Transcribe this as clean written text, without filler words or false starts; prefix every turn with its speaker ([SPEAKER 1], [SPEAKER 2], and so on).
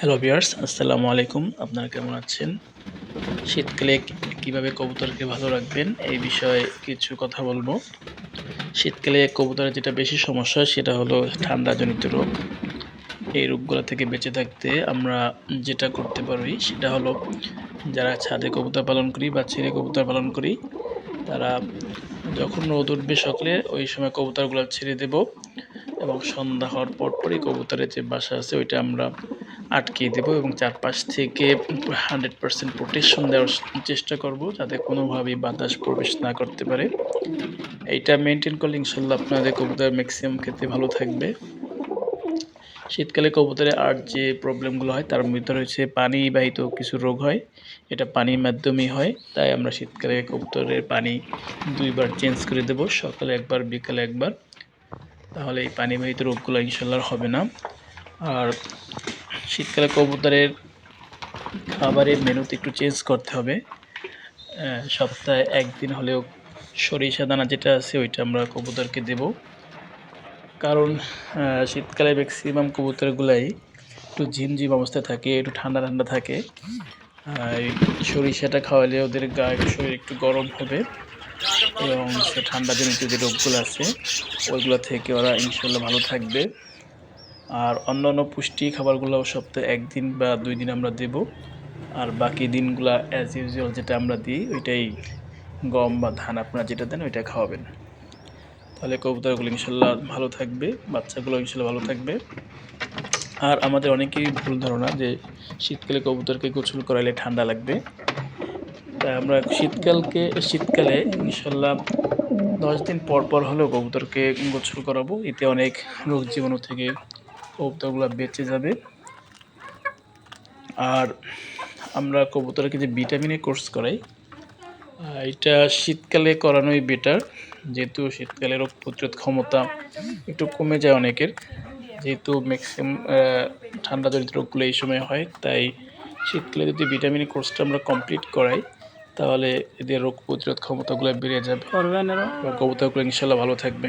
[SPEAKER 1] Hello viewers, আসসালামু আলাইকুম। আপনারা কেমন আছেন? শীতকালে কিভাবে কবুতরকে ভালো রাখবেন এই বিষয়ে কিছু কথা বলবো। শীতকালে কবুতরের যেটা বেশি সমস্যা সেটা হলো ঠান্ডাজনিত রোগ। এই রোগগুলা থেকে বেঁচে থাকতে আমরা যেটা করতে পারি সেটা হলো যারা ছাদে কবুতর পালন করি বা ছেড়ে কবুতর পালন করি তারা যখন রোদ উঠবে সকালে ওই সময় কবুতরগুলো ছেড়ে দেব এবং সন্ধ্যা হওয়ার পরপরই কবুতরের যে বাসা আছে ওইটা আমরা আটকিয়ে দেব এবং চারপাশ থেকে 100% প্রোটেকশন দেওয়ার চেষ্টা করব যাতে কোনোভাবেই বাতাস প্রবেশ না করতে পারে। এইটা মেনটেন করলে ইনশাল্লাহ আপনাদের কবুতর ম্যাক্সিমাম ক্ষেত্রে ভালো থাকবে। শীতকালে কবুতরের আর যে প্রবলেমগুলো হয় তার মধ্যে রয়েছে পানিবাহিত কিছু রোগ হয়। এটা পানির মাধ্যমেই হয়। তাই আমরা শীতকালে কবুতরের পানি ২ বার চেঞ্জ করে দেব। সকালে ১ বার, বিকালে ১ বার। তাহলে এই পানিবাহিত রোগগুলো ইনশাল্লাহ আর হবে না। আর শীতকালে কবুতরের খাবারের মেনুতে একটু চেঞ্জ করতে হবে। সপ্তাহে ১ দিন হলেও সরিষা দানা যেটা আছে ওইটা আমরা কবুতরকে দেব। কারণ শীতকালে ম্যাক্সিমাম কবুতরগুলাই একটু ঝিমঝিম অবস্থায় থাকে, একটু ঠান্ডা, ঠান্ডা থাকে। এই সরিষাটা খাওয়ালে ওদের শরীর একটু গরম হবে এবং সে ঠান্ডাজনিত যে রোগগুলো আছে ওইগুলো থেকে ওরা ইনশাল্লাহ ভালো থাকবে। আর অন্যান্য পুষ্টি খাবারগুলো সপ্তাহে ১ দিন বা ২ দিন আমরা দেব। আর বাকি দিনগুলা অ্যাজ ইউজুয়াল যেটা আমরা দিই ওইটাই গম বা ধান আপনারা যেটা দেন ওইটা খাওয়াবেন। তাহলে কবুতরগুলো ইনশাল্লাহ ভালো থাকবে, বাচ্চাগুলো ইনশাল্লাহ ভালো থাকবে। আর আমাদের অনেকেরই ভুল ধারণা যে শীতকালে কবুতরকে গোসল করাইলে ঠান্ডা লাগবে। তাই আমরা শীতকালে ইনশাল্লাহ ১০ দিন পর পর হলেও কবুতরকে গোসল করাবো। এতে অনেক রোগ জীবাণু থেকে কবুতরগুলো বেঁচে যাবে। আর আমরা কবুতরকে যে ভিটামিনের কোর্স করাই এটা শীতকালে করানোই বেটার। যেহেতু শীতকালে রোগ প্রতিরোধ ক্ষমতা একটু কমে যায় অনেকের। যেহেতু ম্যাক্সিমাম ঠান্ডাজনিত রোগগুলো এই সময় হয়। তাই শীতকালে যদি ভিটামিনের কোর্সটা আমরা কমপ্লিট করাই তাহলে এদের রোগ প্রতিরোধ ক্ষমতাগুলো বেড়ে যাবে এবং কবুতরগুলো ইনশাল্লাহ ভালো থাকবে।